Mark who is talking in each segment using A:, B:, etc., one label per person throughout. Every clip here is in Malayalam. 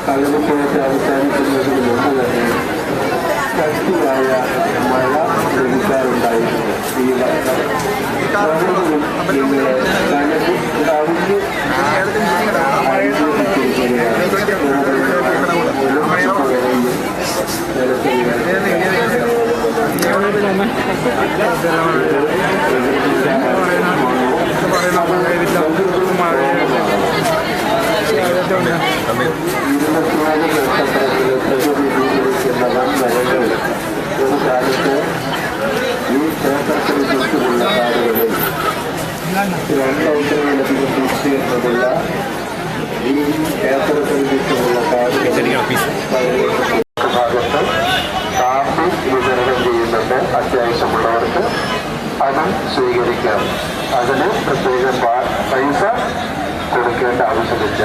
A: കടലുപോയിട്ട് അവസാനിക്കുന്നതിന് മുമ്പ് തന്നെ ശക്തിയായ മഴ ലഭിക്കാറുണ്ടായിരുന്നു. ഈ വർഷം കവിഞ്ഞ് വൻമരങ്ങൾ ഒരു കാലത്ത് ഈ ക്ഷേത്രത്തിന് ചുറ്റുമുള്ള കാടുകളിൽ 2 ഏക്കറിലധികം വിസ്തീർണമുള്ള ഈ ക്ഷേത്രത്തിന് ചുറ്റുമുള്ള കാടുകളിൽ ഭാഗത്ത് കാപ്പി വിതരണം ചെയ്യുന്നുണ്ട്. അത്യാവശ്യമുള്ളവർക്ക് അതും സ്വീകരിക്കാം. അതിന് പ്രത്യേകം പൈസ കൊടുക്കേണ്ട ആവശ്യമില്ല.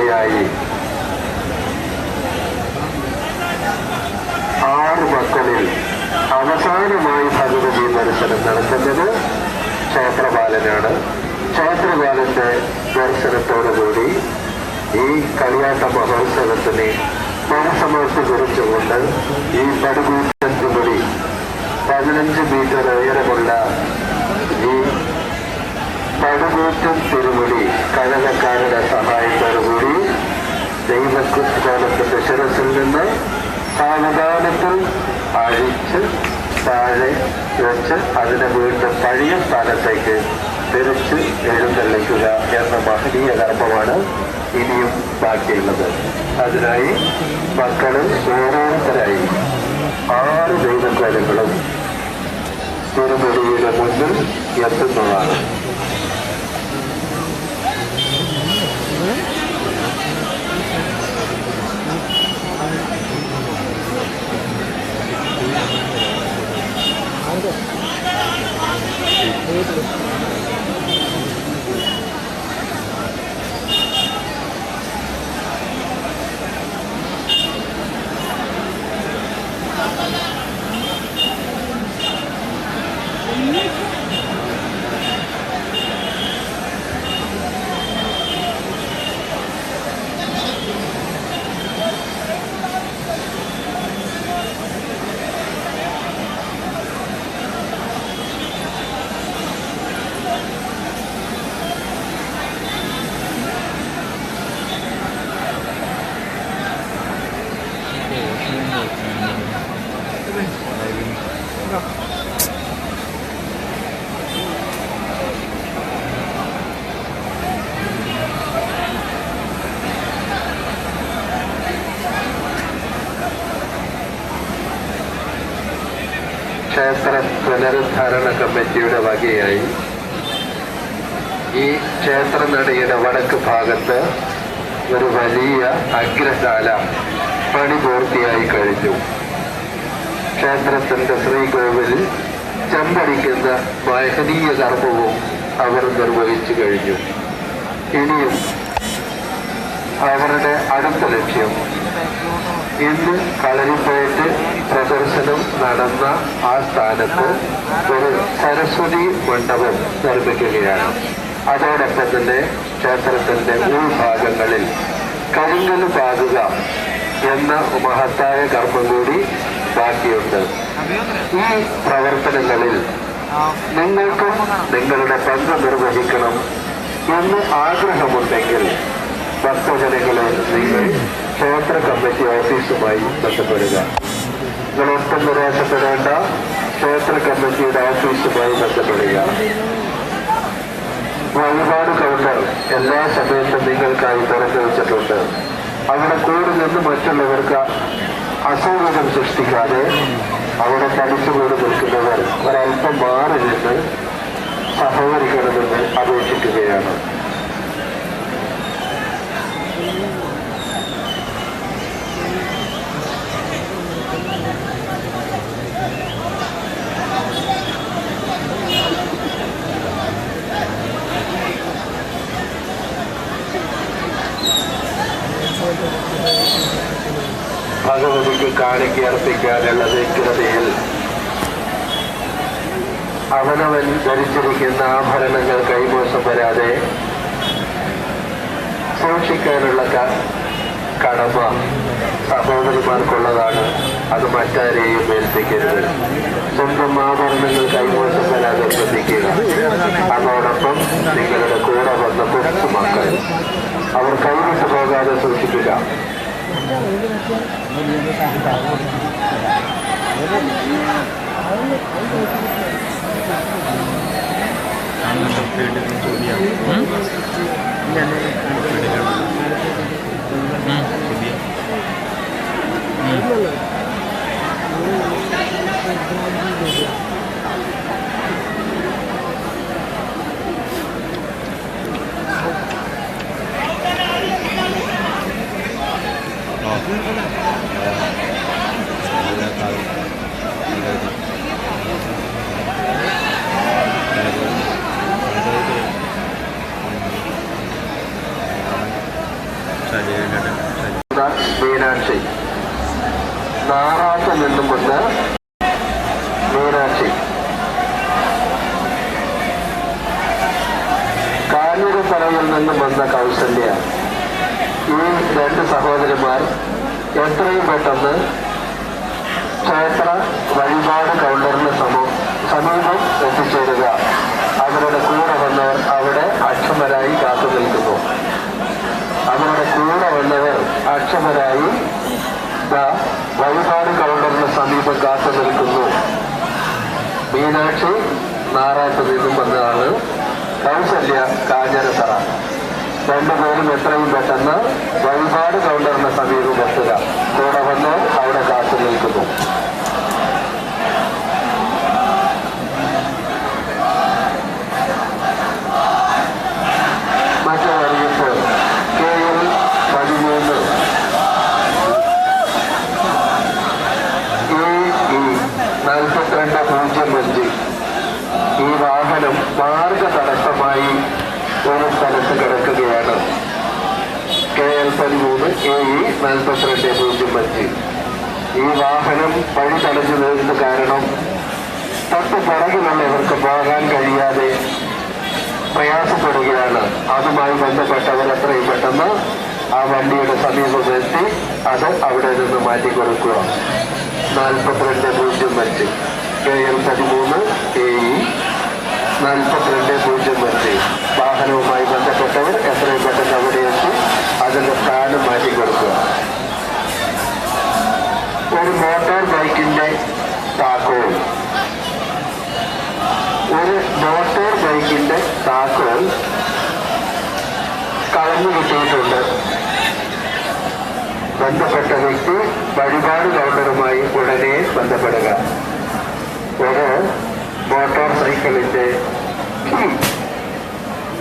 A: ായി 6 മക്കളിൽ അവസാനമായി ഭഗവതി ദർശനം നടത്തുന്നത് ക്ഷേത്രപാലനാണ്. ക്ഷേത്രപാലന്റെ ദർശനത്തോടുകൂടി ഈ കളിയാട്ട മഹോത്സവത്തിന് മനസമർത്തി കുറിച്ചുകൊണ്ട് ഈ പടുകൂറ്റൻ തുമ്പടി 15 മീറ്റർ ഉയരമുള്ള ഈ പടുകൂറ്റൻ തിരുമുടി കഴകക്കാരുടെ സഹായത്തോടുകൂടി ദൈവകുലത്തിന്റെ ശിരസിൽ നിന്ന് സാവധാനത്തിൽ അഴിച്ച് താഴെ വെച്ച് അതിനെ വീണ്ടും പഴയ സ്ഥാനത്തേക്ക് തിരിച്ച് എഴുന്നള്ളിക്കുക എന്ന മഹനീയ കർമ്മമാണ് ഇനിയും ബാക്കിയുള്ളത്. അതിനായി മക്കളും ഓരോരുത്തരായി 6 ദൈവകാര്യങ്ങളും തിരുമുടിയുടെ മുന്നിൽ എത്തുന്നതാണ്. ക്ഷേത്ര പുനരുദ്ധാരണ കമ്മിറ്റിയുടെ വകയായി ഈ ക്ഷേത്രനടയുടെ വടക്ക് ഭാഗത്ത് ഒരു വലിയ അഗ്രശാല പണി പൂർത്തിയായി കഴിഞ്ഞു. ക്ഷേത്രത്തിന്റെ ശ്രീകോവിലിൽ ചെമ്പടിക്കുന്ന മഹനീയ കർമ്മവും അവർ നിർവഹിച്ചു കഴിഞ്ഞു. ഇനിയും അവരുടെ അടുത്ത ലക്ഷ്യം ഇന്ന് കളരിപ്പയറ്റ് പ്രദർശനം നടന്ന ആ സ്ഥാനത്ത് ഒരു സരസ്വതി മണ്ഡപം നിർമ്മിക്കുകയാണ്. അതോടൊപ്പം തന്നെ ക്ഷേത്രത്തിന്റെ ഉൾഭാഗങ്ങളിൽ കരിങ്കല് പാകുക എന്ന മഹത്തായ കർമ്മം കൂടി ബാക്കിയുണ്ട്. ഈ പ്രവർത്തനങ്ങളിൽ നിങ്ങൾക്കും നിങ്ങളുടെ പങ്ക് നിർവഹിക്കണം എന്ന് ആഗ്രഹമുണ്ടെങ്കിൽ ഭക്തജനങ്ങളെ നിങ്ങൾ ക്ഷേത്ര കമ്മിറ്റി ഓഫീസുമായി ബന്ധപ്പെടുക. നിങ്ങളൊട്ടും നിരാശപ്പെടേണ്ട, ക്ഷേത്ര കമ്മിറ്റിയുടെ ഓഫീസുമായി ബന്ധപ്പെടുക. വഴിപാട് കൗണ്ടർ എല്ലാ സമയത്തും നിങ്ങൾക്കായി തുറന്നു വെച്ചിട്ടുണ്ട്. അവിടെ കൂടി നിന്ന് മറ്റുള്ളവർക്ക് അസൗകര്യം സൃഷ്ടിക്കാതെ അവിടെ തടിച്ചുകൂടി നിൽക്കുന്നവർ ഒരല്പം മാറി നിന്ന് സഹകരിക്കണമെന്ന് അപേക്ഷിക്കുകയാണ്. ഭഗവതിക്ക് കാണിക്ക് അർപ്പിക്കാനുള്ള വ്യഗ്രതയിൽ അവനവൻ ധരിച്ചിരിക്കുന്ന ആഭരണങ്ങൾ കൈമോശം വരാതെ സൂക്ഷിക്കാനുള്ള കടമ സഹോദരിമാർക്കുള്ളതാണ്. അത് മറ്റാരെയും ഏൽപ്പിക്കരുത്. സ്വന്തം ആഭരണങ്ങൾ കൈമോശം വരാതെ ശ്രദ്ധിക്കുക. അതോടൊപ്പം നിങ്ങളുടെ കൂടെ വന്ന കൊച്ചു മക്കൾ അവർ കൈവിട്ടു പോകാതെ സൂക്ഷിക്കുക. മീനാക്ഷി, നാറാത്ത് നിന്നും വന്ന് മീനാക്ഷി, കാഞ്ഞിരത്തറയിൽ നിന്നും വന്ന കൗസല്യ. ഈ രണ്ട് സഹോദരിമാർ എത്രയും പെട്ടെന്ന് ക്ഷേത്ര വഴിപാട് കൗണ്ടറിന് സമീപം എത്തിച്ചേരുക. അവരുടെ കൂടെ വന്നവർ അവിടെ അക്ഷമരായി കാത്തു നിൽക്കുന്നു. അവരുടെ കൂടെ വന്നവർ അക്ഷമരായി വഴിപാട് കൗണ്ടറിന് സമീപം കാത്തു നിൽക്കുന്നു. മീനാക്ഷി നാറാത്ത് നിന്നും വന്നതാണ്, കൗസല്യ കാഞ്ഞിരത്തറ. രണ്ടുപേരും എത്രയും പെട്ടെന്ന് വഴിപാട് കൗണ്ടറിന് സമീപം എത്തുക. കൂടെ വന്നവർ അവിടെ കാത്തു നിൽക്കുന്നു. മറ്റൊരറിയിപ്പ്, KL 13 AE 4205. ഈ വാഹനം മാർഗ തടസ്സമായി ഒരു സ്ഥലത്ത് കിടക്കുകയാണ്. KL 13 AE 4205. ഈ വാഹനം വഴി തടഞ്ഞു നിന്നത് കാരണം തൊട്ട് പുറകിലുള്ളവർക്ക് പോകാൻ കഴിയാതെ പ്രയാസപ്പെടുകയാണ്. അതുമായി ബന്ധപ്പെട്ടവർ എത്രയും പെട്ടെന്ന് ആ വണ്ടിയുടെ സമീപമെത്തി അത് അവിടെ നിന്ന് മാറ്റിക്കൊടുക്കുക. 4205 KL 13 AE 4205. വാഹനവുമായി ബന്ധപ്പെട്ടവർ എത്രയും പെട്ടെന്ന് അവിടെ എത്തി അതിന്റെ സ്ഥാനം മാറ്റിക്കൊടുക്കുക. ഒരു മോട്ടോർ ബൈക്കിന്റെ താക്കോൽ, കളഞ്ഞു കിട്ടിയിട്ടുണ്ട്. ബന്ധപ്പെട്ട വ്യക്തി വഴിപാട് കൗണ്ടറുമായി ഉടനെ ബന്ധപ്പെടുക. ഒരു മോട്ടോർ സൈക്കിളിന്റെ കീ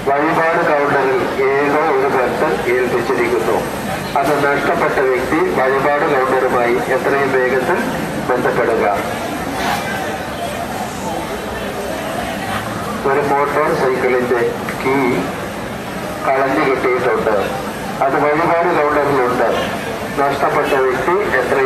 A: വഴിപാട് കൗണ്ടറിൽ ഏതോ ഒരു ഭക്തൻ ഏൽപ്പിച്ചിരിക്കുന്നു. അത് നഷ്ടപ്പെട്ട വ്യക്തി വഴിപാട് കൗണ്ടറുമായി എത്രയും വേഗത്തിൽ ബന്ധപ്പെടുക. ഒരു മോട്ടോർ സൈക്കിളിന്റെ കീ കളഞ്ഞു കിട്ടിയിട്ടുണ്ട്. അത് വഴിപാട് കൗണ്ടറിലുണ്ട്. നഷ്ടപ്പെട്ട വ്യക്തി എത്രയും